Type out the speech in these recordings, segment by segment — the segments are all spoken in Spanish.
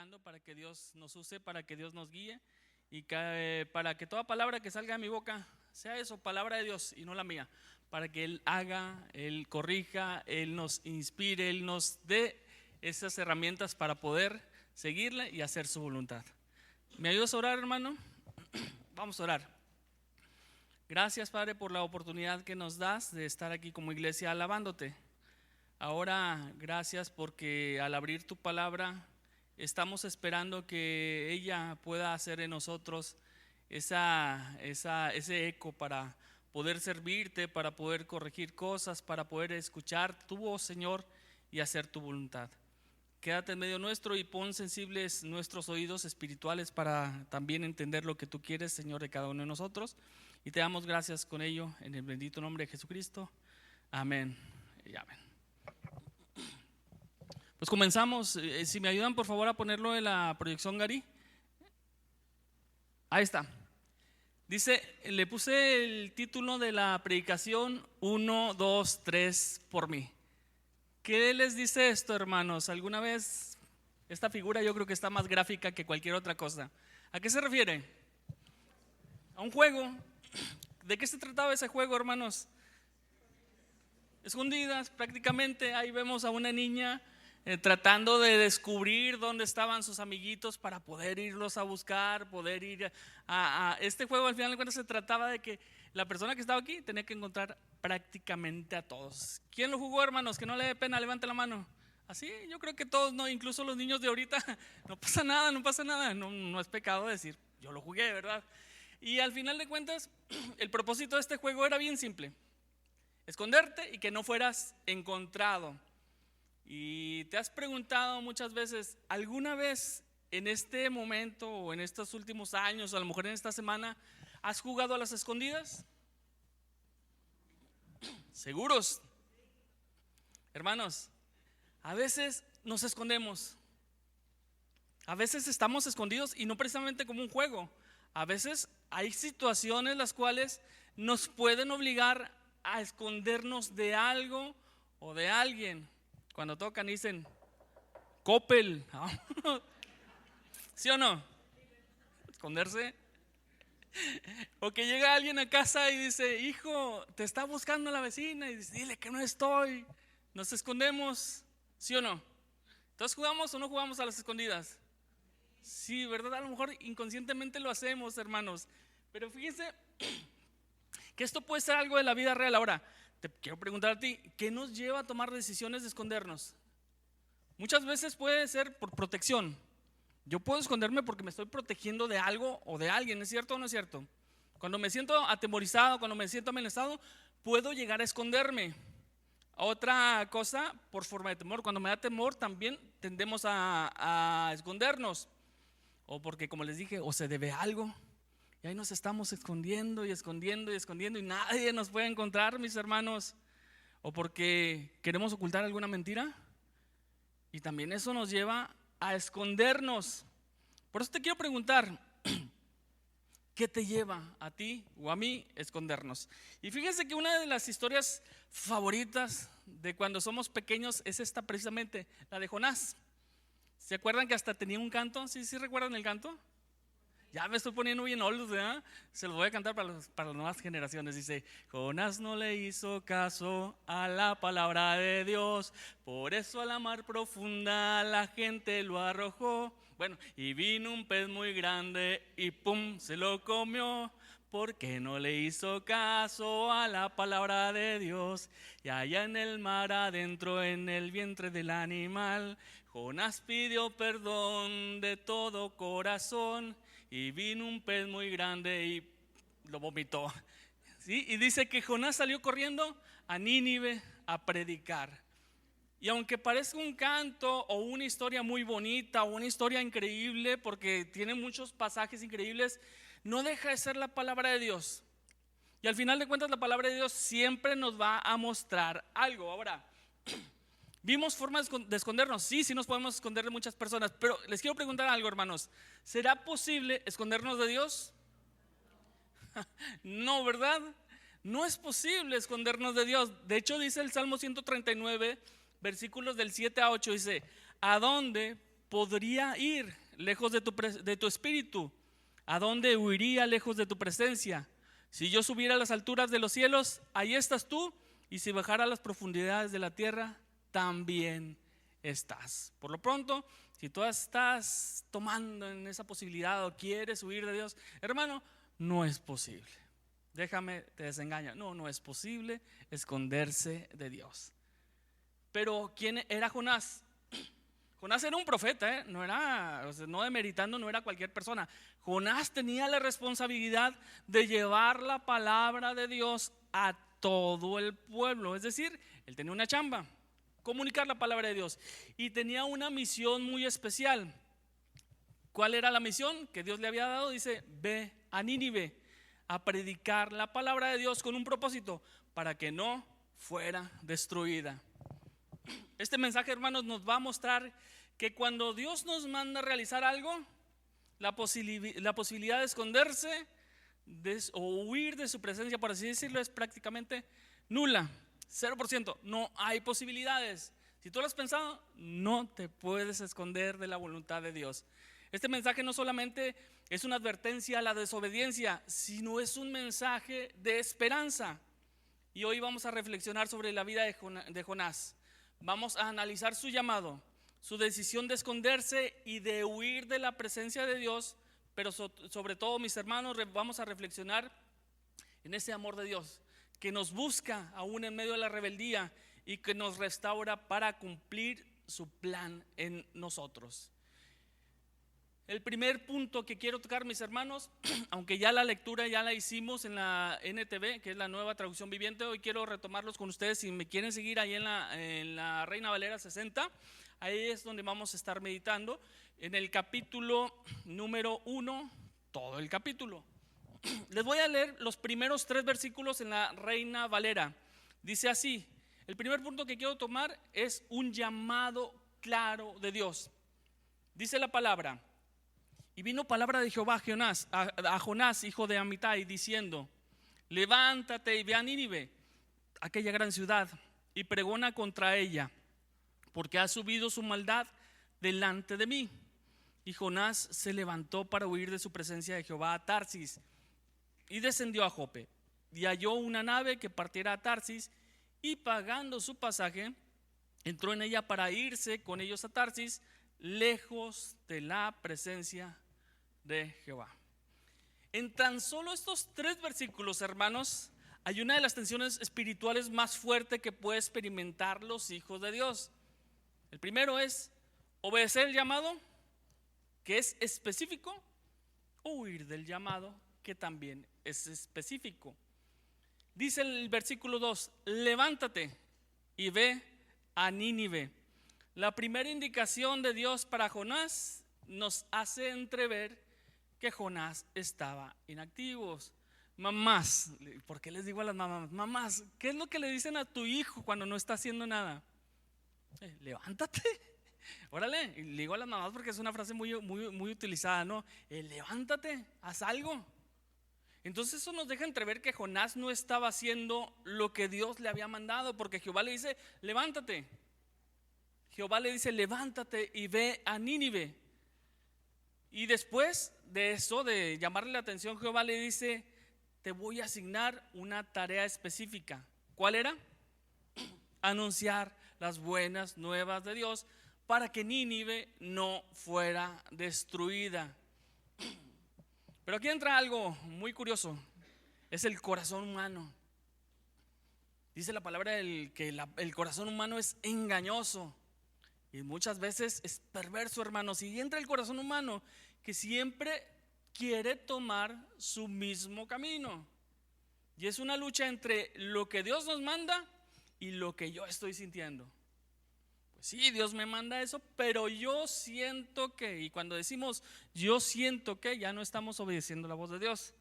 orando para que Dios nos use, para que Dios nos guíe y para que toda palabra que salga de mi boca sea eso, palabra de Dios y no la mía, para que Él haga, Él corrija, Él nos inspire, Él nos dé esas herramientas para poder seguirle y hacer su voluntad. ¿Me ayudas a orar, hermano? Vamos a orar. Gracias, Padre, por la oportunidad que nos das de estar aquí como iglesia alabándote. Ahora, gracias porque al abrir tu palabra estamos esperando que ella pueda hacer en nosotros ese eco para poder servirte, para poder corregir cosas, para poder escuchar tu voz, Señor, y hacer tu voluntad. Quédate en medio nuestro y pon sensibles nuestros oídos espirituales para también entender lo que tú quieres, Señor, de cada uno de nosotros. Y te damos gracias con ello en el bendito nombre de Jesucristo. Amén y amén. Pues comenzamos. Si me ayudan por favor a ponerlo en la proyección, Gary. Ahí está. Dice, le puse el título de la predicación 1, 2, 3 por mí. ¿Qué les dice esto, hermanos? ¿Alguna vez esta figura yo creo que está más gráfica que cualquier otra cosa? ¿A qué se refiere? A un juego. ¿De qué se trataba ese juego, hermanos? Escondidas, prácticamente. Ahí vemos a una niña tratando de descubrir dónde estaban sus amiguitos para poder irlos a buscar, poder ir a este juego. Al final de cuentas se trataba de que la persona que estaba aquí tenía que encontrar prácticamente a todos. ¿Quién lo jugó, hermanos? Que no le dé pena, levante la mano. Así, yo creo que todos, no, incluso los niños de ahorita. No pasa nada, no pasa nada. No es pecado decir, yo lo jugué, ¿verdad? Y al final de cuentas, el propósito de este juego era bien simple: esconderte y que no fueras encontrado. Y te has preguntado muchas veces, ¿alguna vez en este momento o en estos últimos años o a lo mejor en esta semana has jugado a las escondidas? ¿Seguros? Hermanos, a veces nos escondemos. A veces estamos escondidos y no precisamente como un juego. A veces hay situaciones las cuales nos pueden obligar a escondernos de algo o de alguien. Cuando tocan dicen Coppel, ¿sí o no? Esconderse. O que llega alguien a casa y dice, hijo, te está buscando la vecina, y dice, dile que no estoy. Nos escondemos, ¿sí o no? Entonces, ¿jugamos o no jugamos a las escondidas? Sí, ¿verdad? A lo mejor inconscientemente lo hacemos, hermanos. Pero fíjense que esto puede ser algo de la vida real. Ahora, te quiero preguntar a ti, ¿qué nos lleva a tomar decisiones de escondernos? Muchas veces puede ser por protección. Yo puedo esconderme porque me estoy protegiendo de algo o de alguien, ¿es cierto o no es cierto? Cuando me siento atemorizado, cuando me siento amenazado, puedo llegar a esconderme. Otra cosa, por forma de temor. Cuando me da temor también tendemos a escondernos. O porque, como les dije, o se debe algo. Y ahí nos estamos escondiendo y escondiendo y escondiendo y nadie nos puede encontrar, mis hermanos. O porque queremos ocultar alguna mentira. Y también eso nos lleva a escondernos. Por eso te quiero preguntar, ¿qué te lleva a ti o a mí a escondernos? Y fíjense que una de las historias favoritas de cuando somos pequeños es esta precisamente, la de Jonás. ¿Se acuerdan que hasta tenía un canto? ¿Sí recuerdan el canto? Ya me estoy poniendo bien old, ¿verdad? Se los voy a cantar para las nuevas generaciones. Dice, Jonás no le hizo caso a la palabra de Dios, por eso a la mar profunda la gente lo arrojó. Bueno, y vino un pez muy grande y pum, se lo comió, porque no le hizo caso a la palabra de Dios. Y allá en el mar adentro, en el vientre del animal, Jonás pidió perdón de todo corazón. Y vino un pez muy grande y lo vomitó. ¿Sí? Y dice que Jonás salió corriendo a Nínive a predicar. Y aunque parezca un canto o una historia muy bonita o una historia increíble, porque tiene muchos pasajes increíbles, no deja de ser la palabra de Dios. Y al final de cuentas la palabra de Dios siempre nos va a mostrar algo. Ahora, ¿vimos formas de escondernos? Sí nos podemos esconder de muchas personas, pero les quiero preguntar algo, hermanos. ¿Será posible escondernos de Dios? No, ¿verdad? No es posible escondernos de Dios. De hecho, dice el Salmo 139, versículos del 7 a 8, dice, ¿a dónde podría ir lejos de tu espíritu? ¿A dónde huiría lejos de tu presencia? Si yo subiera a las alturas de los cielos, ahí estás tú, y si bajara a las profundidades de la tierra, también estás. Por lo pronto, si tú estás tomando en esa posibilidad o quieres huir de Dios, hermano, no es posible. Déjame, te desengaño. No es posible esconderse de Dios. Pero ¿quién era Jonás? Jonás era un profeta, no era, o sea, no demeritando, no era cualquier persona. Jonás tenía la responsabilidad de llevar la palabra de Dios a todo el pueblo. Es decir, él tenía una chamba, comunicar la palabra de Dios, y tenía una misión muy especial. ¿Cuál era la misión que Dios le había dado? Dice: ve a Nínive a predicar la palabra de Dios con un propósito, para que no fuera destruida. Este mensaje, hermanos, nos va a mostrar que cuando Dios nos manda a realizar algo, la posibilidad de esconderse o huir de su presencia, por así decirlo, es prácticamente nula, 0%. No hay posibilidades. Si tú lo has pensado, no te puedes esconder de la voluntad de Dios. Este mensaje no solamente es una advertencia a la desobediencia, sino es un mensaje de esperanza. Y hoy vamos a reflexionar sobre la vida de Jonás. Vamos a analizar su llamado, su decisión de esconderse y de huir de la presencia de Dios, pero sobre todo, mis hermanos, vamos a reflexionar en ese amor de Dios que nos busca aún en medio de la rebeldía y que nos restaura para cumplir su plan en nosotros. El primer punto que quiero tocar, mis hermanos, aunque ya la lectura ya la hicimos en la NTV, que es la Nueva Traducción Viviente, hoy quiero retomarlos con ustedes. Si me quieren seguir ahí en la Reina Valera 60, ahí es donde vamos a estar meditando en el capítulo número 1, todo el capítulo. Les voy a leer los primeros 3 versículos en la Reina Valera. Dice así: el primer punto que quiero tomar es un llamado claro de Dios. Dice la palabra: y vino palabra de Jehová a Jonás, hijo de Amitai, diciendo: levántate y ve a Nínive, aquella gran ciudad, y pregona contra ella, porque ha subido su maldad delante de mí. Y Jonás se levantó para huir de su presencia de Jehová a Tarsis, y descendió a Jope, y halló una nave que partiera a Tarsis, y pagando su pasaje, entró en ella para irse con ellos a Tarsis, lejos de la presencia de Jehová. En tan solo estos 3 versículos, hermanos, hay una de las tensiones espirituales más fuertes que puede experimentar los hijos de Dios. El primero es obedecer el llamado, que es específico, o huir del llamado, que también es específico. Dice el versículo 2: levántate y ve a Nínive. La primera indicación de Dios para Jonás nos hace entrever que Jonás estaba inactivo. Mamás, ¿por qué les digo a las mamás? Mamás, ¿qué es lo que le dicen a tu hijo cuando no está haciendo nada? Levántate. Órale, y le digo a las mamás porque es una frase muy utilizada, ¿no? Levántate, haz algo. Entonces eso nos deja entrever que Jonás no estaba haciendo lo que Dios le había mandado, porque Jehová le dice: levántate. Jehová le dice: levántate y ve a Nínive. Y después de eso, de llamarle la atención, Jehová le dice: te voy a asignar una tarea específica. ¿Cuál era? Anunciar las buenas nuevas de Dios para que Nínive no fuera destruida. Pero aquí entra algo muy curioso: es el corazón humano. Dice la palabra que el corazón humano es engañoso y muchas veces es perverso, hermanos. Y entra el corazón humano que siempre quiere tomar su mismo camino. Y es una lucha entre lo que Dios nos manda y lo que yo estoy sintiendo. Pues sí, Dios me manda eso, pero yo siento que, y cuando decimos yo siento que, ya no estamos obedeciendo la voz de Dios,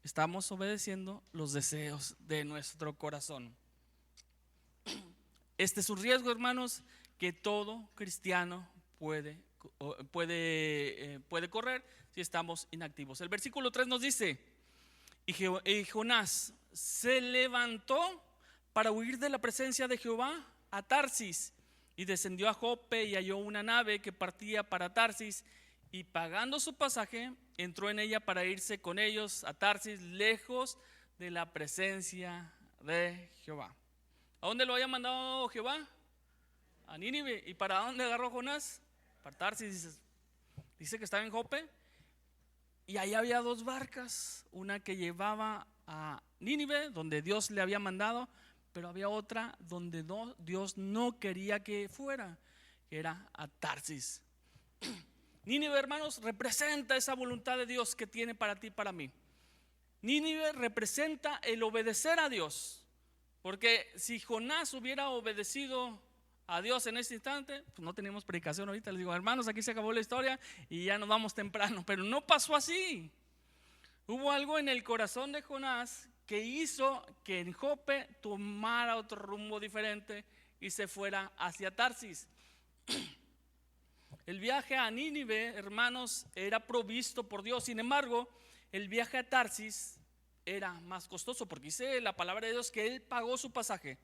estamos obedeciendo los deseos de nuestro corazón. Este es un riesgo, hermanos, que todo cristiano puede correr si estamos inactivos. El versículo 3 nos dice: y Jonás se levantó para huir de la presencia de Jehová a Tarsis, y descendió a Jope y halló una nave que partía para Tarsis, y pagando su pasaje entró en ella para irse con ellos a Tarsis, lejos de la presencia de Jehová. ¿A dónde lo había mandado Jehová? A Nínive. ¿Y para dónde agarró Jonás? Para Tarsis. Dice que estaba en Jope, y ahí había dos barcas, una que llevaba a Nínive, donde Dios le había mandado, pero había otra donde Dios no quería que fuera, que era a Tarsis. Nínive, hermanos, representa esa voluntad de Dios que tiene para ti y para mí. Nínive representa el obedecer a Dios, porque si Jonás hubiera obedecido a Dios en este instante, pues no teníamos predicación ahorita. Les digo, hermanos, aquí se acabó la historia y ya nos vamos temprano, pero no pasó así. Hubo algo en el corazón de Jonás que hizo que en Jope tomara otro rumbo diferente y se fuera hacia Tarsis. El viaje a Nínive, hermanos, era provisto por Dios. Sin embargo, el viaje a Tarsis era más costoso, porque dice la palabra de Dios que él pagó su pasaje.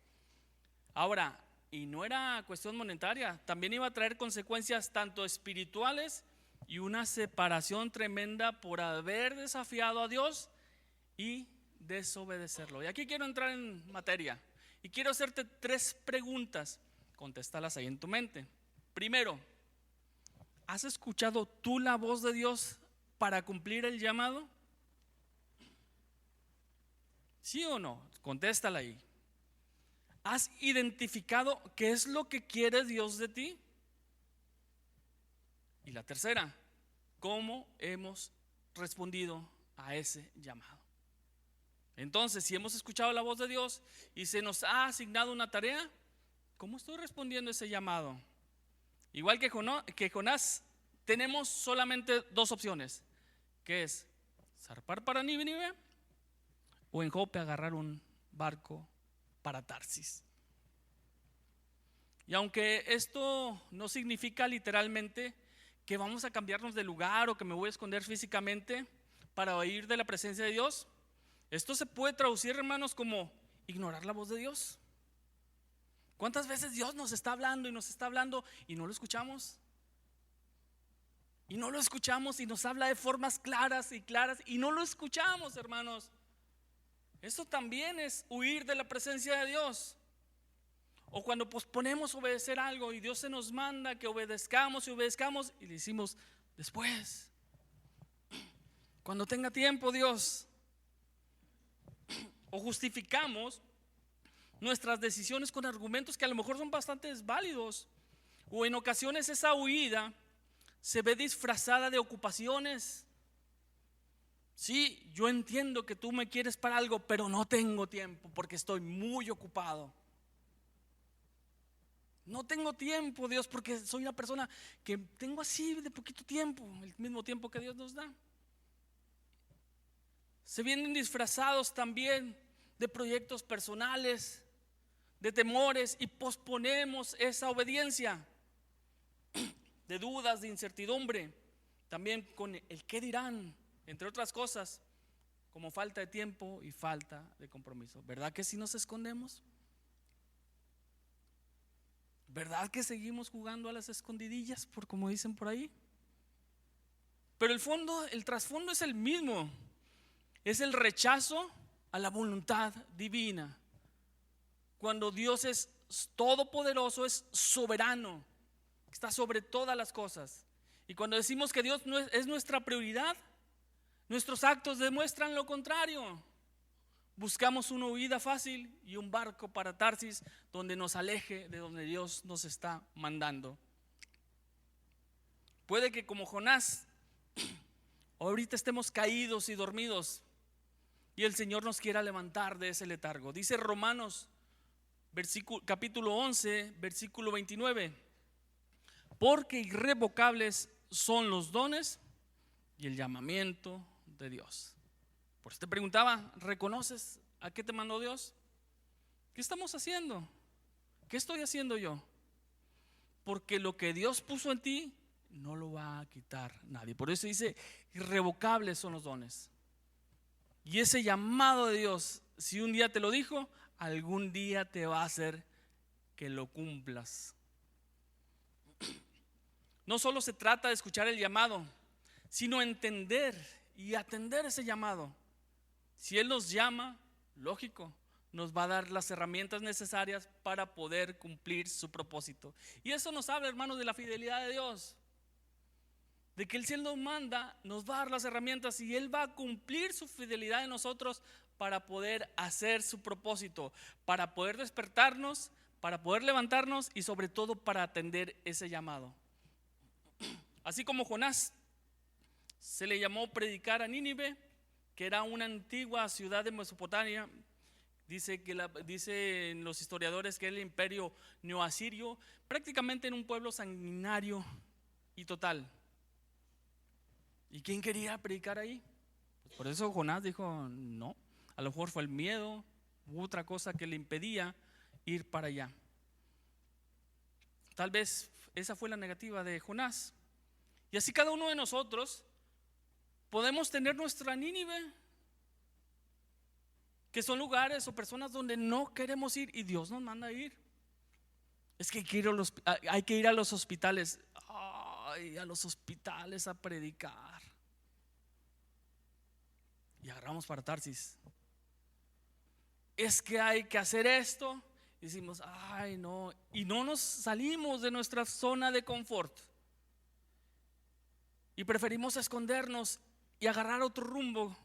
Ahora, y no era cuestión monetaria, también iba a traer consecuencias tanto espirituales y una separación tremenda por haber desafiado a Dios y desobedecerlo. Y aquí quiero entrar en materia y quiero hacerte 3 preguntas. Contéstalas ahí en tu mente. Primero, ¿has escuchado tú la voz de Dios para cumplir el llamado? ¿Sí o no? Contéstala ahí. ¿Has identificado qué es lo que quiere Dios de ti? Y la tercera, ¿cómo hemos respondido a ese llamado? Entonces, si hemos escuchado la voz de Dios y se nos ha asignado una tarea, ¿cómo estoy respondiendo a ese llamado? Igual que Jonás, tenemos solamente 2 opciones, que es zarpar para Nínive o en Jope agarrar un barco para Tarsis. Y aunque esto no significa literalmente que vamos a cambiarnos de lugar o que me voy a esconder físicamente para huir de la presencia de Dios, esto se puede traducir, hermanos, como ignorar la voz de Dios. ¿Cuántas veces Dios nos está hablando y no lo escuchamos? Y no lo escuchamos y nos habla de formas claras y no lo escuchamos, hermanos. Esto también es huir de la presencia de Dios. O cuando posponemos obedecer algo y Dios se nos manda que obedezcamos y le decimos después, cuando tenga tiempo, Dios. O justificamos nuestras decisiones con argumentos que a lo mejor son bastante válidos. O en ocasiones esa huida se ve disfrazada de ocupaciones. Sí, yo entiendo que tú me quieres para algo, pero no tengo tiempo porque estoy muy ocupado. No tengo tiempo, Dios, porque soy una persona que tengo así de poquito tiempo, el mismo tiempo que Dios nos da. Se vienen disfrazados también de proyectos personales, de temores, y posponemos esa obediencia, de dudas, de incertidumbre, también con el qué dirán, entre otras cosas, como falta de tiempo y falta de compromiso. ¿Verdad que si nos escondemos? ¿Verdad que seguimos jugando a las escondidillas, por como dicen por ahí? Pero el trasfondo es el mismo. Es el rechazo a la voluntad divina. Cuando Dios es todopoderoso, es soberano, está sobre todas las cosas. Y cuando decimos que Dios no es nuestra prioridad, nuestros actos demuestran lo contrario. Buscamos una huida fácil y un barco para Tarsis donde nos aleje de donde Dios nos está mandando. Puede que como Jonás ahorita estemos caídos y dormidos y el Señor nos quiera levantar de ese letargo. Dice Romanos capítulo 11 versículo 29: porque irrevocables son los dones y el llamamiento de Dios. Por eso te preguntaba, ¿reconoces a qué te mandó Dios? ¿Qué estamos haciendo? ¿Qué estoy haciendo yo? Porque lo que Dios puso en ti no lo va a quitar nadie. Por eso dice, irrevocables son los dones. Y ese llamado de Dios, si un día te lo dijo, algún día te va a hacer que lo cumplas. No solo se trata de escuchar el llamado, sino entender y atender ese llamado. Si Él nos llama, lógico, nos va a dar las herramientas necesarias para poder cumplir su propósito. Y eso nos habla, hermanos, de la fidelidad de Dios. De que Él, si Él nos manda, nos va a dar las herramientas y Él va a cumplir su fidelidad en nosotros para poder hacer su propósito, para poder despertarnos, para poder levantarnos y sobre todo para atender ese llamado. Así como Jonás se le llamó predicar a Nínive, que era una antigua ciudad de Mesopotamia. Dicen los historiadores que era el imperio neoasirio, prácticamente en un pueblo sanguinario y total. ¿Y quién quería predicar ahí? Pues por eso Jonás dijo no. A lo mejor fue el miedo u otra cosa que le impedía ir para allá. Tal vez esa fue la negativa de Jonás. Y así cada uno de nosotros podemos tener nuestra Nínive, que son lugares o personas donde no queremos ir y Dios nos manda a ir. Es que hay que ir a los hospitales. Ay, a los hospitales a predicar. Y agarramos para Tarsis. Es que hay que hacer esto. Y decimos, ay no. Y no nos salimos de nuestra zona de confort. Y preferimos escondernos y agarrar otro rumbo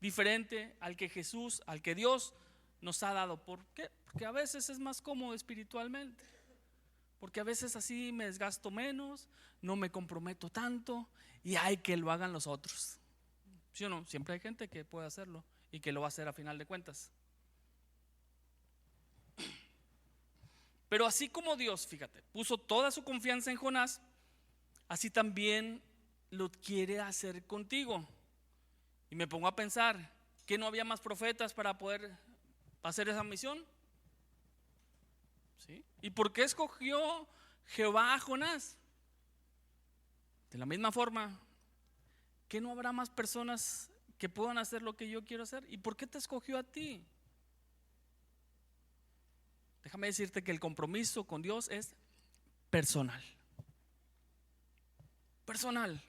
diferente al que Jesús, al que Dios nos ha dado. ¿Por qué? Porque a veces es más cómodo espiritualmente. Porque a veces así me desgasto menos, no me comprometo tanto y hay que lo hagan los otros. ¿Sí o no? Siempre hay gente que puede hacerlo y que lo va a hacer a final de cuentas. Pero así como Dios, fíjate, puso toda su confianza en Jonás, así también lo quiere hacer contigo. Y me pongo a pensar, ¿que no había más profetas para poder hacer esa misión? ¿Sí? ¿Y por qué escogió Jehová a Jonás? De la misma forma, ¿que no habrá más personas que puedan hacer lo que yo quiero hacer? ¿Y por qué te escogió a ti? Déjame decirte que el compromiso con Dios es personal. Personal.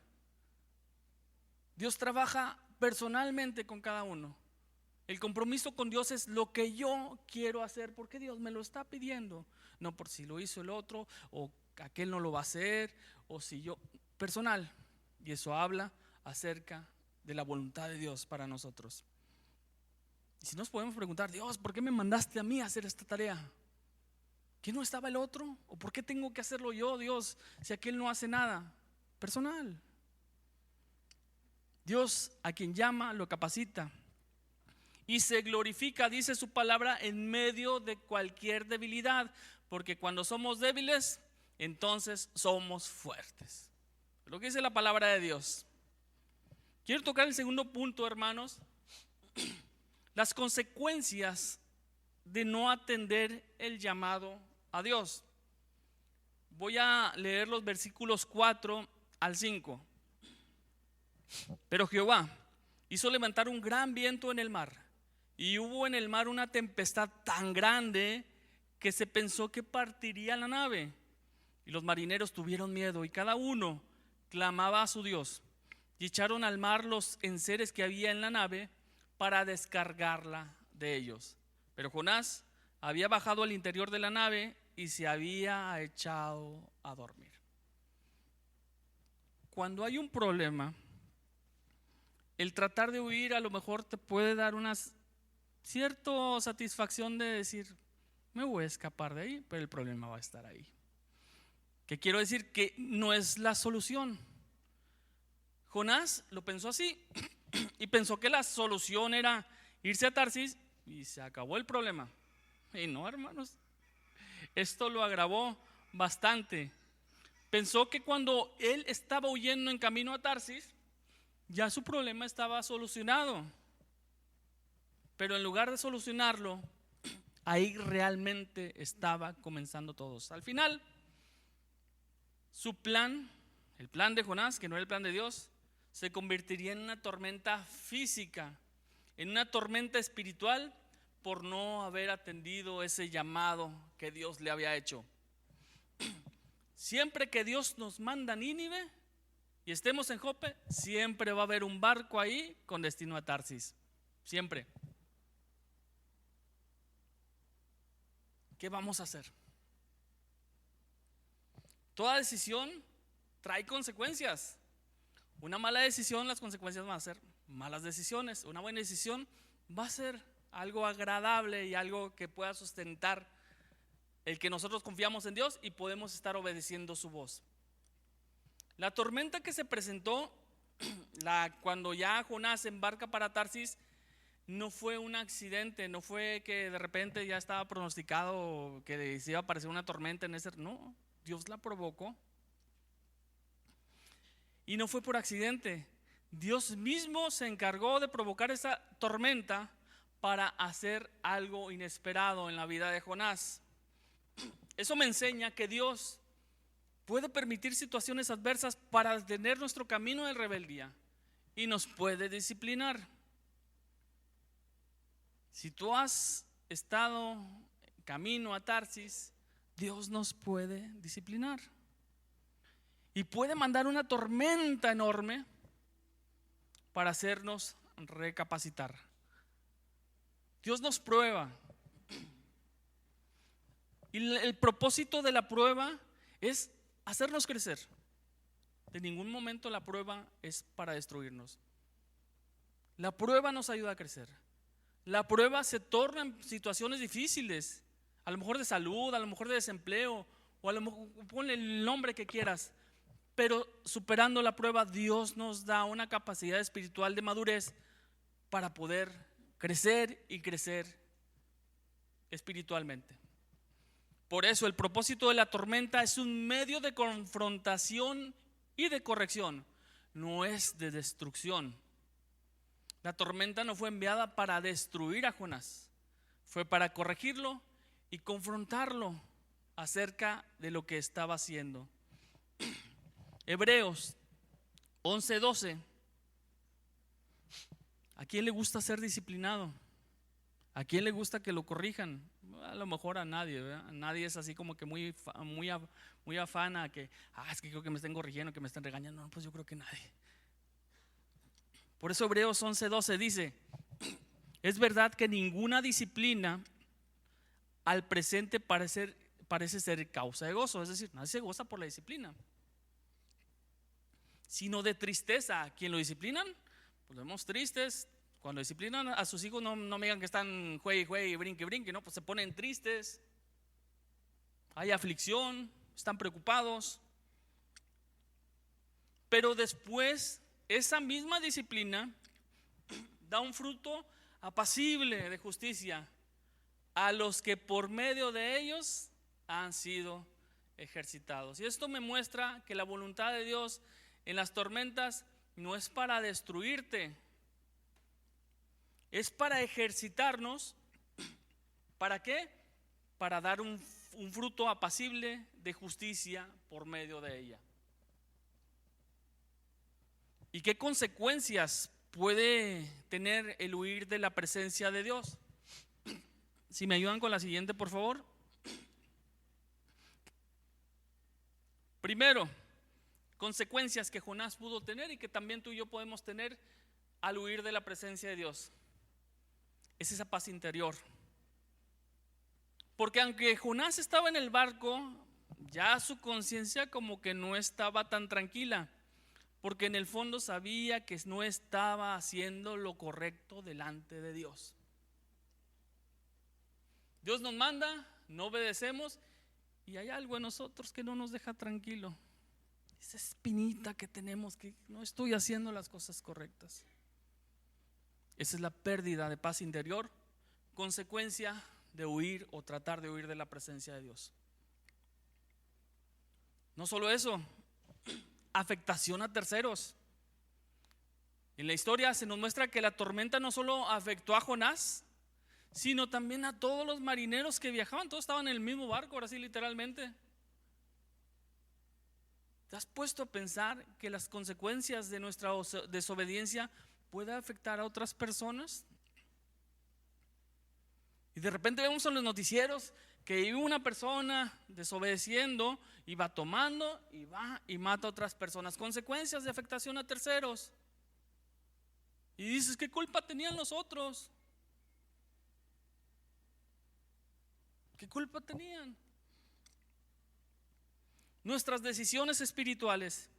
Dios trabaja personalmente con cada uno. El compromiso con Dios es lo que yo quiero hacer porque Dios me lo está pidiendo, no por si lo hizo el otro o aquel no lo va a hacer o si yo, personal. Y eso habla acerca de la voluntad de Dios para nosotros. Y si nos podemos preguntar, Dios, ¿por qué me mandaste a mí a hacer esta tarea? ¿Que no estaba el otro? ¿O por qué tengo que hacerlo yo, Dios, si aquel no hace nada? Personal. Dios a quien llama lo capacita y se glorifica, dice su palabra, en medio de cualquier debilidad, porque cuando somos débiles, entonces somos fuertes. Lo que dice la palabra de Dios. Quiero tocar el segundo punto, hermanos, las consecuencias de no atender el llamado a Dios. Voy a leer los versículos 4 al 5. Pero Jehová hizo levantar un gran viento en el mar, y hubo en el mar una tempestad tan grande que se pensó que partiría la nave. Y los marineros tuvieron miedo, y cada uno clamaba a su Dios. Y echaron al mar los enseres que había en la nave para descargarla de ellos. Pero Jonás había bajado al interior de la nave y se había echado a dormir. Cuando hay un problema, el tratar de huir a lo mejor te puede dar una cierta satisfacción de decir, me voy a escapar de ahí, pero el problema va a estar ahí. ¿Qué quiero decir? Que no es la solución. Jonás lo pensó así y pensó que la solución era irse a Tarsis y se acabó el problema. Y no, hermanos, esto lo agravó bastante. Pensó que cuando él estaba huyendo en camino a Tarsis, ya su problema estaba solucionado. Pero en lugar de solucionarlo, ahí realmente estaba comenzando todo. Al final, su plan, el plan de Jonás, que no era el plan de Dios, se convertiría en una tormenta física, en una tormenta espiritual por no haber atendido ese llamado que Dios le había hecho. Siempre que Dios nos manda a Nínive y estemos en Jope, siempre va a haber un barco ahí con destino a Tarsis. Siempre. ¿Qué vamos a hacer? Toda decisión trae consecuencias. Una mala decisión, las consecuencias van a ser malas decisiones. Una buena decisión va a ser algo agradable y algo que pueda sustentar el que nosotros confiamos en Dios y podemos estar obedeciendo su voz. La tormenta que se presentó cuando ya Jonás embarca para Tarsis no fue un accidente, no fue que de repente ya estaba pronosticado que se iba a aparecer una tormenta en ese. No, Dios la provocó. Y no fue por accidente. Dios mismo se encargó de provocar esa tormenta para hacer algo inesperado en la vida de Jonás. Eso me enseña que Dios puede permitir situaciones adversas para detener nuestro camino de rebeldía y nos puede disciplinar. Si tú has estado camino a Tarsis, Dios nos puede disciplinar y puede mandar una tormenta enorme para hacernos recapacitar. Dios nos prueba. Y el propósito de la prueba es hacernos crecer. En ningún momento la prueba es para destruirnos. La prueba nos ayuda a crecer. La prueba se torna en situaciones difíciles, a lo mejor de salud, a lo mejor de desempleo, o a lo mejor ponle el nombre que quieras. Pero superando la prueba, Dios nos da una capacidad espiritual de madurez para poder crecer y crecer espiritualmente. Por eso el propósito de la tormenta es un medio de confrontación y de corrección, no es de destrucción. La tormenta no fue enviada para destruir a Jonás, fue para corregirlo y confrontarlo acerca de lo que estaba haciendo. Hebreos 11:12. ¿A quién le gusta ser disciplinado? ¿A quién le gusta que lo corrijan? A lo mejor a nadie, ¿verdad? Nadie es así como que muy afana que, es que creo que me estén corrigiendo, que me estén regañando. No, pues yo creo que nadie. Por eso Hebreos 11:12 dice: es verdad que ninguna disciplina al presente parece ser causa de gozo. Es decir, nadie se goza por la disciplina, sino de tristeza. ¿A quién lo disciplinan? Pues lo vemos tristes. Cuando disciplinan a sus hijos, no me digan que están juegue y brinque, no, pues se ponen tristes, hay aflicción, están preocupados. Pero después esa misma disciplina da un fruto apacible de justicia a los que por medio de ellos han sido ejercitados. Y esto me muestra que la voluntad de Dios en las tormentas no es para destruirte, es para ejercitarnos. ¿Para qué? Para dar un fruto apacible de justicia por medio de ella. ¿Y qué consecuencias puede tener el huir de la presencia de Dios? Si me ayudan con la siguiente, por favor. Primero, consecuencias que Jonás pudo tener y que también tú y yo podemos tener al huir de la presencia de Dios. Es esa paz interior. Porque aunque Jonás estaba en el barco, ya su conciencia como que no estaba tan tranquila, porque en el fondo sabía que no estaba haciendo lo correcto delante de Dios. Dios nos manda, no obedecemos, y hay algo en nosotros que no nos deja tranquilo. Esa espinita que tenemos, que no estoy haciendo las cosas correctas. Esa es la pérdida de paz interior, consecuencia de huir o tratar de huir de la presencia de Dios. No solo eso, afectación a terceros. En la historia se nos muestra que la tormenta no solo afectó a Jonás, sino también a todos los marineros que viajaban. Todos estaban en el mismo barco, ahora sí, literalmente. ¿Te has puesto a pensar que las consecuencias de nuestra desobediencia puede afectar a otras personas? Y de repente vemos en los noticieros que iba una persona desobedeciendo y va tomando y va y mata a otras personas. Consecuencias de afectación a terceros. Y dices, ¿qué culpa tenían los otros? ¿Qué culpa tenían? Nuestras decisiones espirituales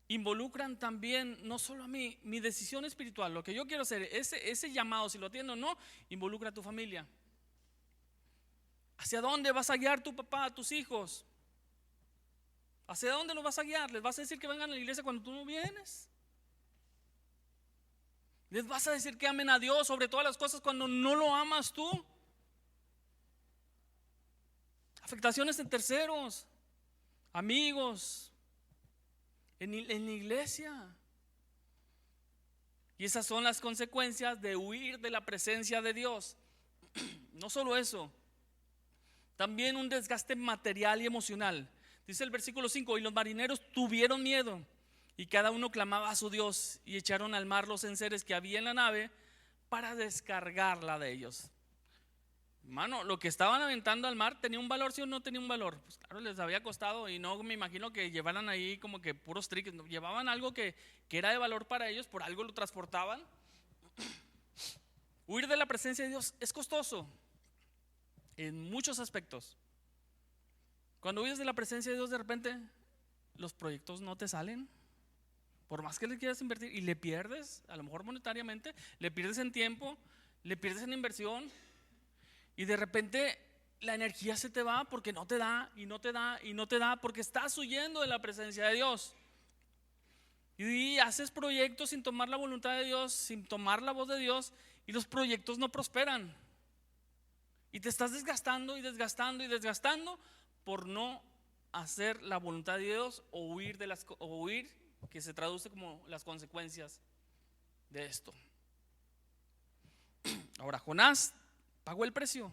involucran también, no solo a mí, mi decisión espiritual, lo que yo quiero hacer, ese llamado, si lo atiendo o no, involucra a tu familia. ¿Hacia dónde vas a guiar tu papá a tus hijos? ¿Hacia dónde los vas a guiar? ¿Les vas a decir que vengan a la iglesia cuando tú no vienes? ¿Les vas a decir que amen a Dios sobre todas las cosas cuando no lo amas tú? Afectaciones en terceros, amigos, en la iglesia. Y esas son las consecuencias de huir de la presencia de Dios. No solo eso, también un desgaste material y emocional. Dice el versículo 5: y los marineros tuvieron miedo, y cada uno clamaba a su Dios, y echaron al mar los enseres que había en la nave para descargarla de ellos. Hermano, lo que estaban aventando al mar, ¿tenía un valor, sí o no tenía un valor? Pues claro, les había costado, y no me imagino que llevaran ahí como que puros triques. Llevaban algo que era de valor para ellos, por algo lo transportaban. Huir de la presencia de Dios es costoso en muchos aspectos. Cuando huyes de la presencia de Dios, de repente los proyectos no te salen, por más que le quieras invertir, y le pierdes, a lo mejor monetariamente, le pierdes en tiempo, le pierdes en inversión, y de repente la energía se te va porque no te da, y no te da, y no te da, porque estás huyendo de la presencia de Dios. Y haces proyectos sin tomar la voluntad de Dios, sin tomar la voz de Dios, y los proyectos no prosperan. Y te estás desgastando y desgastando y desgastando por no hacer la voluntad de Dios, o huir, que se traduce como las consecuencias de esto. Ahora, Jonás pagó el precio.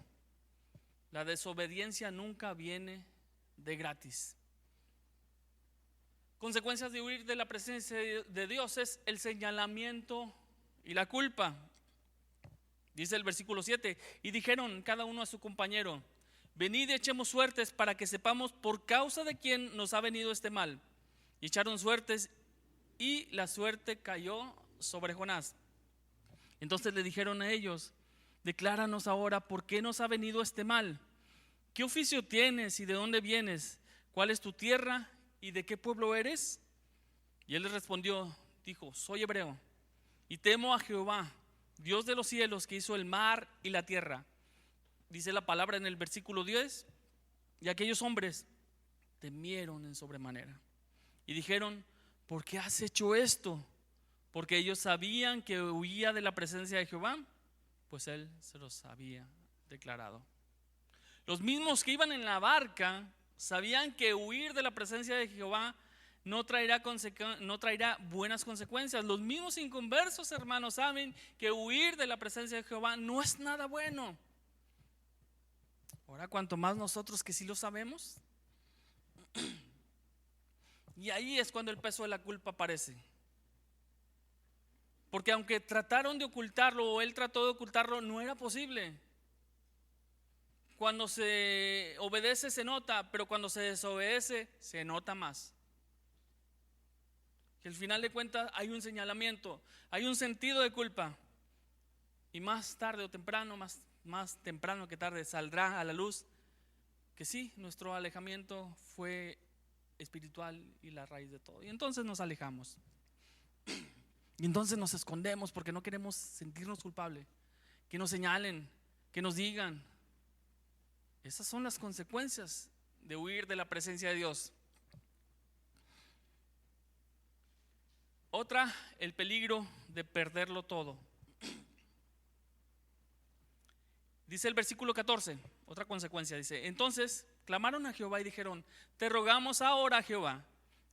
La desobediencia nunca viene de gratis. Consecuencias de huir de la presencia de Dios es el señalamiento y la culpa. Dice el versículo 7: y dijeron cada uno a su compañero: venid y echemos suertes para que sepamos por causa de quién nos ha venido este mal. Y echaron suertes, y la suerte cayó sobre Jonás. Entonces le dijeron a ellos: decláranos ahora por qué nos ha venido este mal. ¿Qué oficio tienes y de dónde vienes? ¿Cuál es tu tierra y de qué pueblo eres? Y él les respondió, dijo: soy hebreo y temo a Jehová, Dios de los cielos, que hizo el mar y la tierra. Dice la palabra en el versículo 10: y aquellos hombres temieron en sobremanera y dijeron: ¿por qué has hecho esto? Porque ellos sabían que huía de la presencia de Jehová, pues él se los había declarado. Los mismos que iban en la barca sabían que huir de la presencia de Jehová no traerá buenas consecuencias. Los mismos inconversos, hermanos, saben que huir de la presencia de Jehová no es nada bueno. Ahora, cuanto más nosotros que sí lo sabemos. Y ahí es cuando el peso de la culpa aparece. Porque aunque trataron de ocultarlo, o él trató de ocultarlo, no era posible. Cuando se obedece se nota, pero cuando se desobedece se nota más. Que al final de cuentas hay un señalamiento, hay un sentido de culpa. Y más tarde o temprano, más temprano que tarde, saldrá a la luz que sí, nuestro alejamiento fue espiritual y la raíz de todo. Y entonces nos alejamos. Y entonces nos escondemos porque no queremos sentirnos culpables. Que nos señalen, que nos digan. Esas son las consecuencias de huir de la presencia de Dios. Otra, el peligro de perderlo todo. Dice el versículo 14, otra consecuencia, dice: entonces clamaron a Jehová y dijeron: te rogamos ahora, Jehová,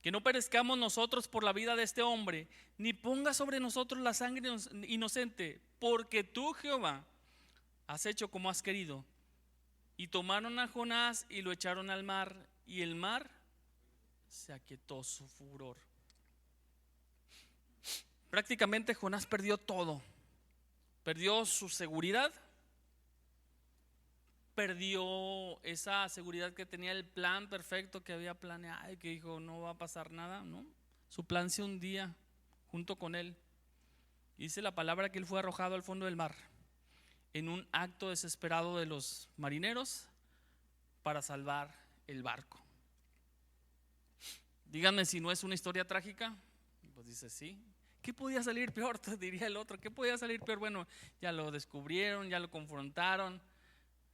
que no perezcamos nosotros por la vida de este hombre, ni ponga sobre nosotros la sangre inocente, porque tú, Jehová, has hecho como has querido. Y tomaron a Jonás y lo echaron al mar, y el mar se aquietó su furor. Prácticamente Jonás perdió todo. Perdió su seguridad, perdió esa seguridad que tenía, el plan perfecto que había planeado y que dijo no va a pasar nada, ¿no? Su plan se hundía junto con él. Dice la palabra que él fue arrojado al fondo del mar en un acto desesperado de los marineros para salvar el barco. Díganme si no es una historia trágica. Pues dice sí. ¿Qué podía salir peor? Te diría el otro. ¿Qué podía salir peor? Bueno, ya lo descubrieron, ya lo confrontaron,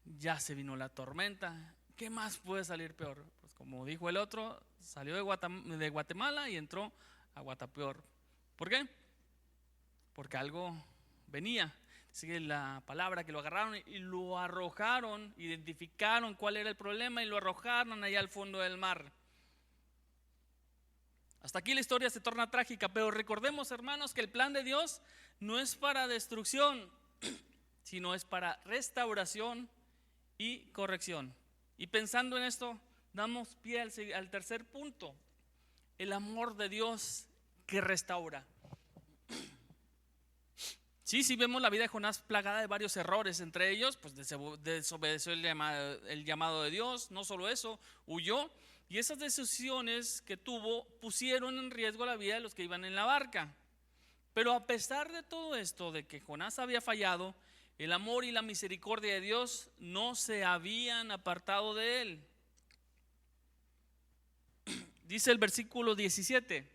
ya se vino la tormenta. ¿Qué más puede salir peor? Pues como dijo el otro, salió de Guatemala y entró a Guatapeor. ¿Por qué? Porque algo venía. Sigue la palabra que lo agarraron y lo arrojaron, identificaron cuál era el problema y lo arrojaron allá al fondo del mar. Hasta aquí la historia se torna trágica, pero recordemos, hermanos, que el plan de Dios no es para destrucción, sino es para restauración y corrección. Y pensando en esto, damos pie al tercer punto: el amor de Dios que restaura. Sí, vemos la vida de Jonás plagada de varios errores, entre ellos pues desobedeció el llamado de Dios. No solo eso, huyó, y esas decisiones que tuvo pusieron en riesgo la vida de los que iban en la barca. Pero a pesar de todo esto, de que Jonás había fallado, el amor y la misericordia de Dios no se habían apartado de él. Dice el versículo 17: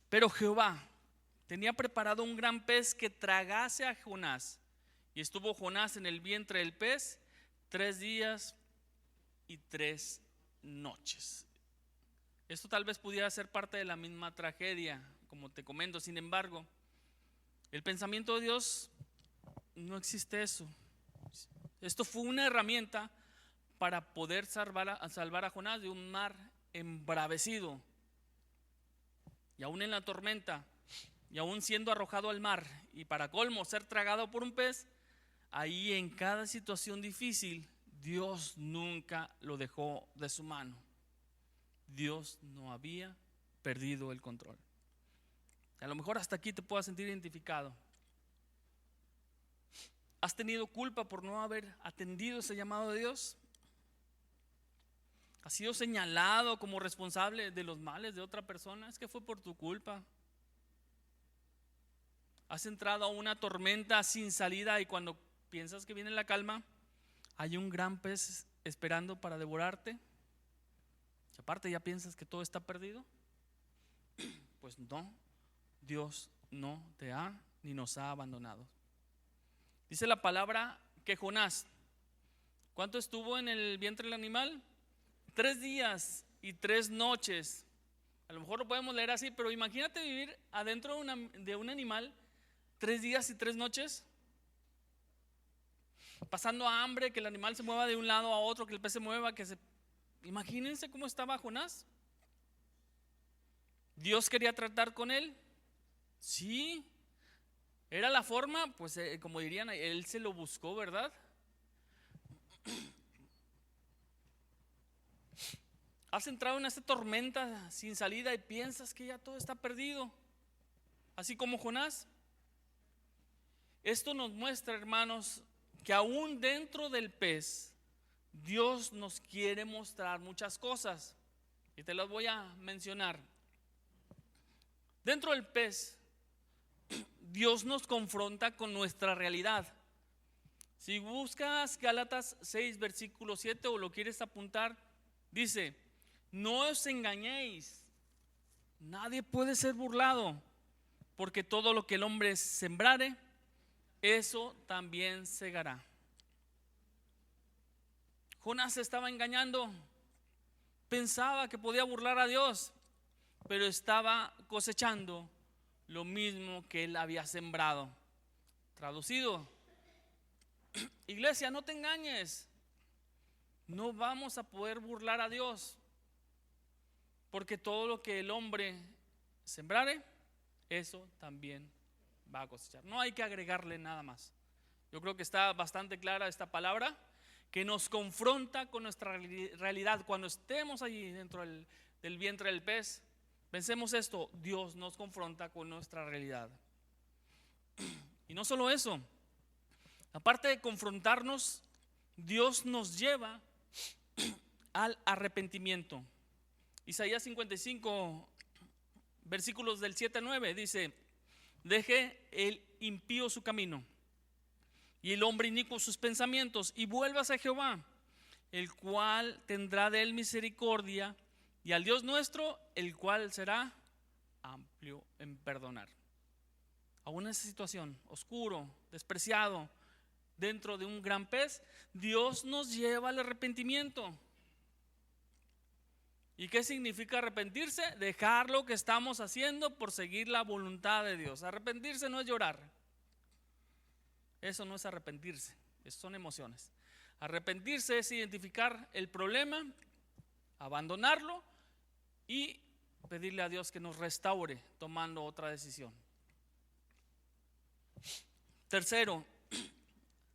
pero Jehová tenía preparado un gran pez que tragase a Jonás, y estuvo Jonás en el vientre del pez 3 días y 3 noches. Esto tal vez pudiera ser parte de la misma tragedia, como te comento. Sin embargo, el pensamiento de Dios no existe eso. Esto fue una herramienta para poder salvar a Jonás de un mar embravecido. Y aún en la tormenta, y aún siendo arrojado al mar, y para colmo ser tragado por un pez, ahí en cada situación difícil, Dios nunca lo dejó de su mano. Dios no había perdido el control. A lo mejor hasta aquí te puedas sentir identificado. ¿Has tenido culpa por no haber atendido ese llamado de Dios? ¿Has sido señalado como responsable de los males de otra persona? Es que fue por tu culpa. ¿Has entrado a una tormenta sin salida y cuando piensas que viene la calma, hay un gran pez esperando para devorarte? Y aparte ya piensas que todo está perdido. Pues no, Dios no te ha ni nos ha abandonado. Dice la palabra que Jonás, ¿cuánto estuvo en el vientre del animal? 3 días y 3 noches. A lo mejor lo podemos leer así, pero imagínate vivir adentro de un animal 3 días y 3 noches, pasando hambre, que el animal se mueva de un lado a otro, que el pez se mueva, Imagínense cómo estaba Jonás. ¿Dios quería tratar con él? Sí. ¿Era la forma? Pues como dirían, él se lo buscó, ¿verdad? Has entrado en esta tormenta sin salida y piensas que ya todo está perdido, así como Jonás. Esto nos muestra, hermanos, que aún dentro del pez Dios nos quiere mostrar muchas cosas, y te las voy a mencionar. Dentro del pez Dios nos confronta con nuestra realidad. Si buscas Gálatas 6 versículo 7 o lo quieres apuntar, dice: no os engañéis, nadie puede ser burlado, porque todo lo que el hombre sembrare, eso también segará. Jonás se estaba engañando, pensaba que podía burlar a Dios, pero estaba cosechando lo mismo que él había sembrado. Traducido: iglesia, no te engañes, no vamos a poder burlar a Dios, porque todo lo que el hombre sembrare, eso también va a cosechar. No hay que agregarle nada más. Yo creo que está bastante clara esta palabra, que nos confronta con nuestra realidad. Cuando estemos allí dentro del vientre del pez, pensemos esto: Dios nos confronta con nuestra realidad. Y no solo eso, aparte de confrontarnos, Dios nos lleva al arrepentimiento. Isaías 55, versículos del 7 al 9 dice: deje el impío su camino y el hombre inicuo sus pensamientos, y vuelvas a Jehová, el cual tendrá de él misericordia, y al Dios nuestro, el cual será amplio en perdonar. Aún en esa situación, oscuro, despreciado, dentro de un gran pez, Dios nos lleva al arrepentimiento. ¿Y qué significa arrepentirse? Dejar lo que estamos haciendo por seguir la voluntad de Dios. Arrepentirse no es llorar. Eso no es arrepentirse, eso son emociones. Arrepentirse es identificar el problema, abandonarlo y pedirle a Dios que nos restaure tomando otra decisión. Tercero,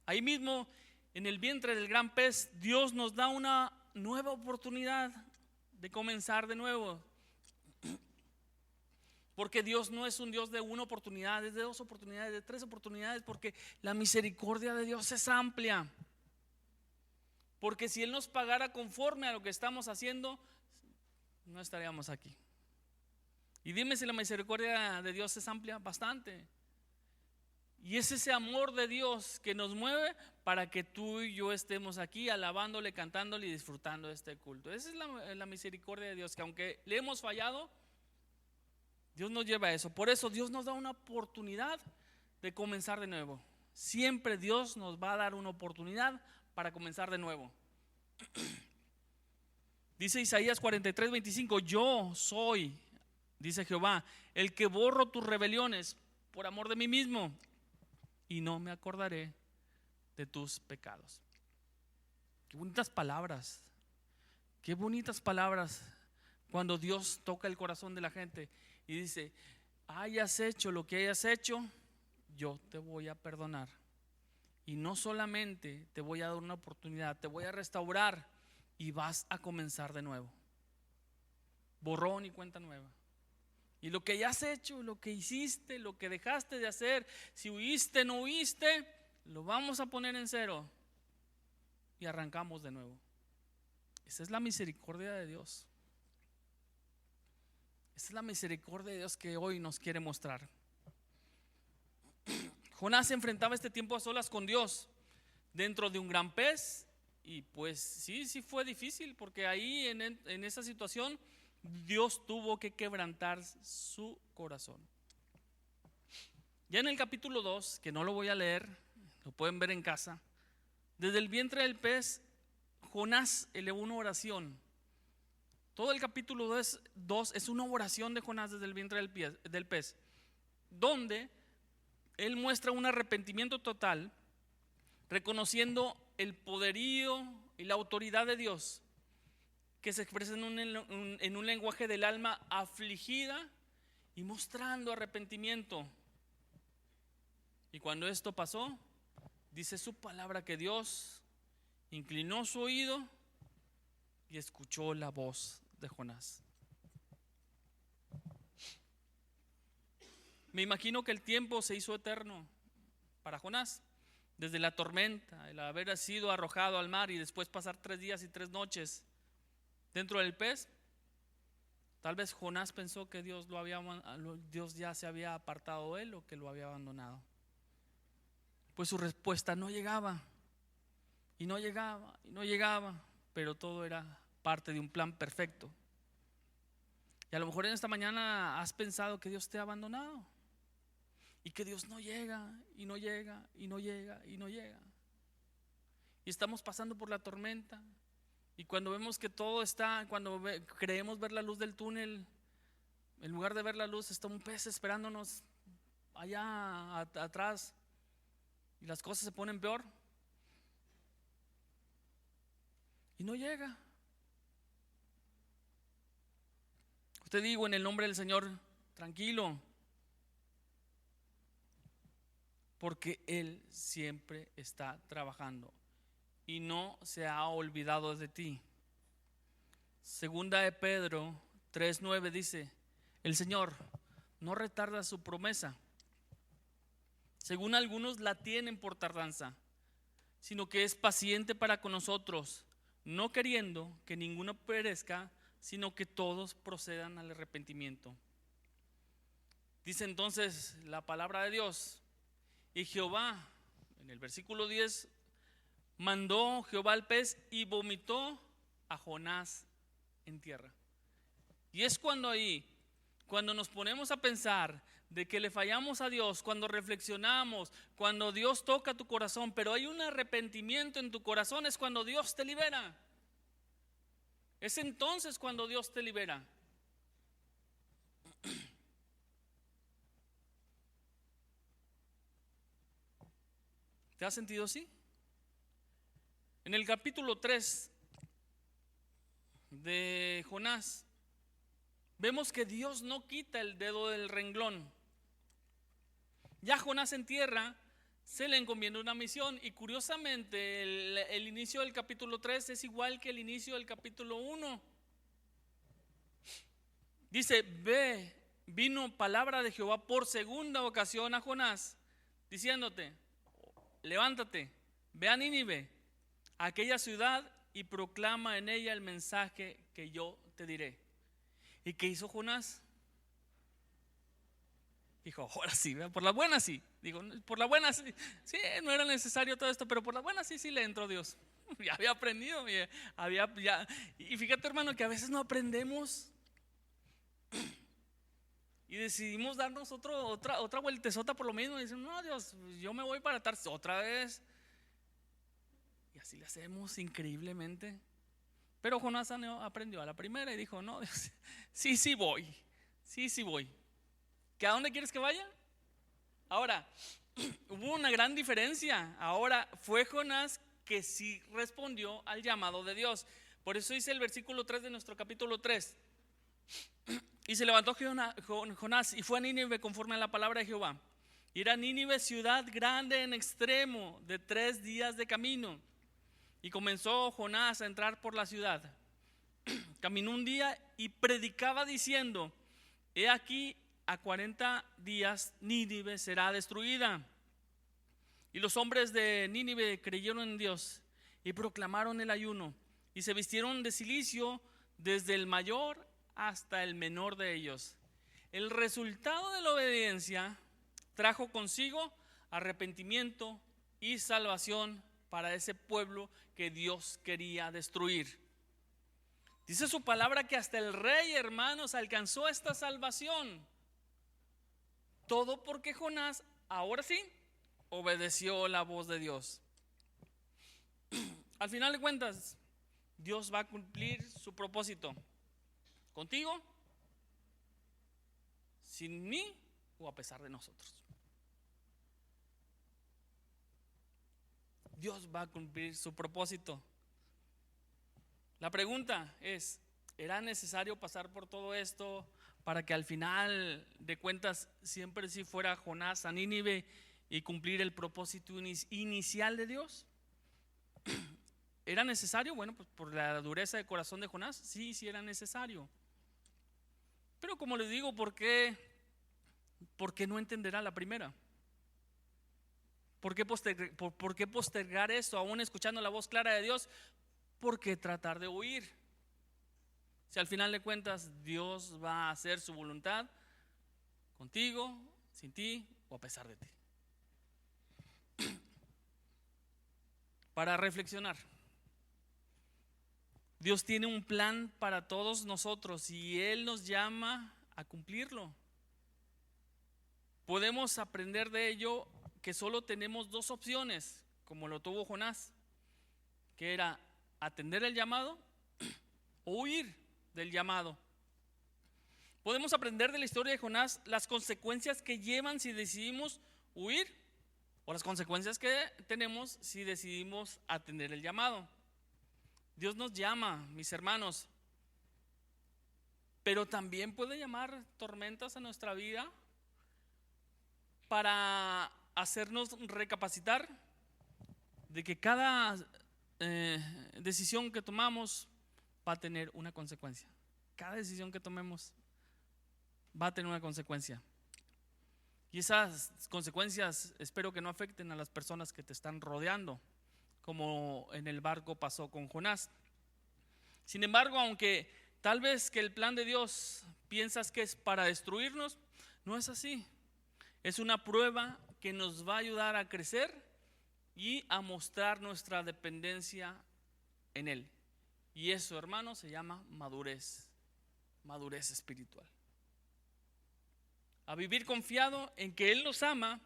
ahí mismo en el vientre del gran pez, Dios nos da una nueva oportunidad de comenzar de nuevo. Porque Dios no es un Dios de una oportunidad, es de 2 oportunidades, de 3 oportunidades, porque la misericordia de Dios es amplia. Porque si Él nos pagara conforme a lo que estamos haciendo, no estaríamos aquí. Y dime si la misericordia de Dios es amplia, bastante. Y es ese amor de Dios que nos mueve para que tú y yo estemos aquí alabándole, cantándole y disfrutando de este culto. Esa es la misericordia de Dios, que aunque le hemos fallado, Dios nos lleva a eso. Por eso Dios nos da una oportunidad de comenzar de nuevo. Siempre Dios nos va a dar una oportunidad para comenzar de nuevo. Dice Isaías 43, 25: yo soy, dice Jehová, el que borro tus rebeliones por amor de mí mismo, y no me acordaré de tus pecados. Qué bonitas palabras. Qué bonitas palabras cuando Dios toca el corazón de la gente y dice: hayas hecho lo que hayas hecho, yo te voy a perdonar. Y no solamente te voy a dar una oportunidad, te voy a restaurar y vas a comenzar de nuevo. Borrón y cuenta nueva. Y lo que ya has hecho, lo que hiciste, lo que dejaste de hacer, si huiste, no huiste, lo vamos a poner en cero y arrancamos de nuevo. Esa es la misericordia de Dios. Esa es la misericordia de Dios que hoy nos quiere mostrar. Jonás se enfrentaba este tiempo a solas con Dios dentro de un gran pez, y pues sí fue difícil, porque ahí en esa situación Dios tuvo que quebrantar su corazón. Ya en el capítulo 2, que no lo voy a leer, lo pueden ver en casa, desde el vientre del pez Jonás elevó una oración. Todo el capítulo 2 es una oración de Jonás desde el vientre del pez, donde él muestra un arrepentimiento total, reconociendo el poderío y la autoridad de Dios, que se expresa en un lenguaje del alma afligida y mostrando arrepentimiento. Y cuando esto pasó, dice su palabra que Dios inclinó su oído y escuchó la voz de Jonás. Me imagino que el tiempo se hizo eterno para Jonás. Desde la tormenta, el haber sido arrojado al mar y después pasar 3 días y 3 noches dentro del pez. Tal vez Jonás pensó que Dios ya se había apartado de él, o que lo había abandonado. Pues su respuesta no llegaba, y no llegaba, y no llegaba, pero todo era parte de un plan perfecto. Y a lo mejor en esta mañana has pensado que Dios te ha abandonado, y que Dios no llega, y no llega, y no llega, y no llega. Y estamos pasando por la tormenta, y cuando vemos que todo está, cuando creemos ver la luz del túnel, en lugar de ver la luz está un pez esperándonos allá atrás, y las cosas se ponen peor, y no llega. Te digo en el nombre del Señor, tranquilo, porque Él siempre está trabajando y no se ha olvidado de ti. Segunda de Pedro 3:9 dice: el Señor no retarda su promesa, según algunos la tienen por tardanza, sino que es paciente para con nosotros, no queriendo que ninguno perezca, sino que todos procedan al arrepentimiento. Dice entonces la palabra de Dios: y Jehová, en el versículo 10, mandó Jehová al pez y vomitó a Jonás en tierra. Y es cuando nos ponemos a pensar de que le fallamos a Dios, cuando reflexionamos, cuando Dios toca tu corazón, pero hay un arrepentimiento en tu corazón, es cuando Dios te libera. Es entonces cuando Dios te libera. ¿Te has sentido así? En el capítulo 3 de Jonás, vemos que Dios no quita el dedo del renglón. Ya Jonás en tierra se le encomienda una misión, y curiosamente el inicio del capítulo 3 es igual que el inicio del capítulo 1. Dice: vino palabra de Jehová por segunda ocasión a Jonás, diciéndote: levántate, ve a Nínive, a aquella ciudad, y proclama en ella el mensaje que yo te diré. ¿Y qué hizo Jonás? Dijo: ahora sí, por la buena sí. Digo, por la buena sí, sí, no era necesario todo esto, pero por la buena sí, sí le entró Dios. Ya había aprendido, y fíjate, hermano, que a veces no aprendemos y decidimos darnos otra vueltezota por lo mismo. Y dicen: no, Dios, yo me voy para Tarsis otra vez. Y así le hacemos increíblemente. Pero Jonás aprendió a la primera y dijo: no, Dios, sí voy. ¿Que a dónde quieres que vaya? Ahora, hubo una gran diferencia. Ahora fue Jonás que sí respondió al llamado de Dios. Por eso dice el versículo 3 de nuestro capítulo 3: y se levantó Jonás y fue a Nínive conforme a la palabra de Jehová. Y era Nínive ciudad grande en extremo, de 3 días de camino. Y comenzó Jonás a entrar por la ciudad. Caminó un día y predicaba diciendo: he aquí, a 40 días Nínive será destruida. Y los hombres de Nínive creyeron en Dios y proclamaron el ayuno, y se vistieron de cilicio desde el mayor hasta el menor de ellos. El resultado de la obediencia trajo consigo arrepentimiento y salvación para ese pueblo que Dios quería destruir. Dice su palabra que hasta el rey, hermanos, alcanzó esta salvación. Todo porque Jonás, ahora sí, obedeció la voz de Dios. Al final de cuentas, Dios va a cumplir su propósito contigo, sin mí o a pesar de nosotros. Dios va a cumplir su propósito. La pregunta es: ¿era necesario pasar por todo esto para que al final de cuentas siempre sí fuera Jonás a Nínive y cumplir el propósito inicial de Dios? ¿Era necesario? Bueno, pues por la dureza de corazón de Jonás, sí era necesario. Pero como les digo, ¿por qué no entenderá la primera? ¿Por qué postergar esto aún escuchando la voz clara de Dios? ¿Por qué tratar de huir? Si al final de cuentas Dios va a hacer su voluntad contigo, sin ti o a pesar de ti. Para reflexionar, Dios tiene un plan para todos nosotros y Él nos llama a cumplirlo. Podemos aprender de ello que solo tenemos 2 opciones, como lo tuvo Jonás, que era atender el llamado o huir del llamado. Podemos aprender de la historia de Jonás las consecuencias que llevan si decidimos huir, o las consecuencias que tenemos si decidimos atender el llamado. Dios nos llama, mis hermanos, pero también puede llamar tormentas a nuestra vida para hacernos recapacitar de que cada decisión que tomamos va a tener una consecuencia. Cada decisión que tomemos va a tener una consecuencia. Y esas consecuencias espero que no afecten a las personas que te están rodeando, como en el barco pasó con Jonás. Sin embargo, aunque tal vez que el plan de Dios piensas que es para destruirnos, no es así. Es una prueba que nos va a ayudar a crecer y a mostrar nuestra dependencia en Él. Y eso, hermanos, se llama madurez espiritual. A vivir confiado en que Él nos ama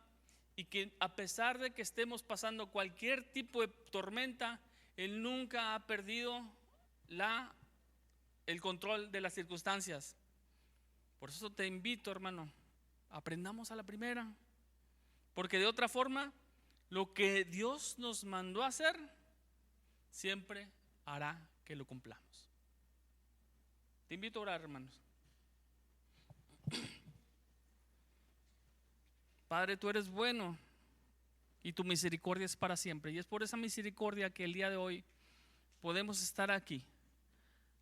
y que a pesar de que estemos pasando cualquier tipo de tormenta, Él nunca ha perdido el control de las circunstancias. Por eso te invito, hermano, aprendamos a la primera, porque de otra forma, lo que Dios nos mandó a hacer, siempre hará que lo cumplamos. Te invito a orar, hermanos. Padre, tú eres bueno y tu misericordia es para siempre. Y es por esa misericordia que el día de hoy podemos estar aquí.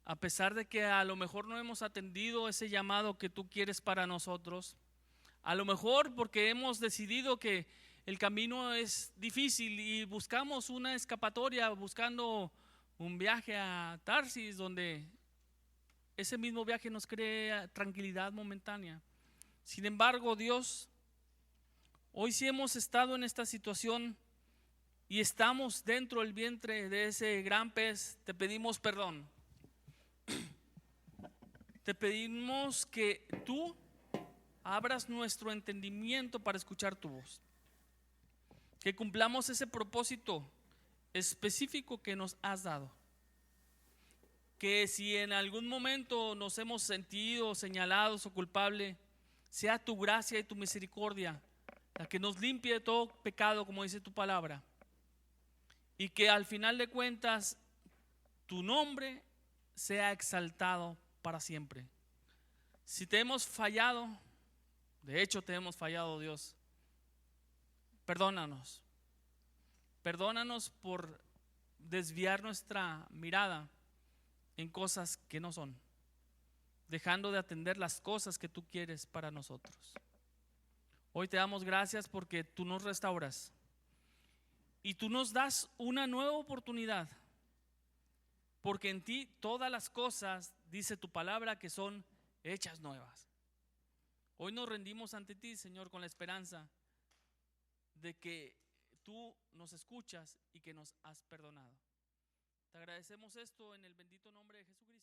A pesar de que a lo mejor no hemos atendido ese llamado que tú quieres para nosotros. A lo mejor porque hemos decidido que el camino es difícil y buscamos una escapatoria, buscando un viaje a Tarsis, donde ese mismo viaje nos crea tranquilidad momentánea. Sin embargo, Dios, hoy sí hemos estado en esta situación y estamos dentro del vientre de ese gran pez. Te pedimos perdón. Te pedimos que tú abras nuestro entendimiento para escuchar tu voz. Que cumplamos ese propósito específico que nos has dado. Que si en algún momento nos hemos sentido señalados o culpables, sea tu gracia y tu misericordia la que nos limpie de todo pecado, como dice tu palabra. Y que al final de cuentas tu nombre sea exaltado para siempre. Si te hemos fallado, de hecho te hemos fallado, Dios, perdónanos. Perdónanos por desviar nuestra mirada en cosas que no son, dejando de atender las cosas que tú quieres para nosotros. Hoy te damos gracias porque tú nos restauras y tú nos das una nueva oportunidad, porque en ti todas las cosas, dice tu palabra, que son hechas nuevas. Hoy nos rendimos ante ti, Señor, con la esperanza de que tú nos escuchas y que nos has perdonado. Te agradecemos esto en el bendito nombre de Jesucristo.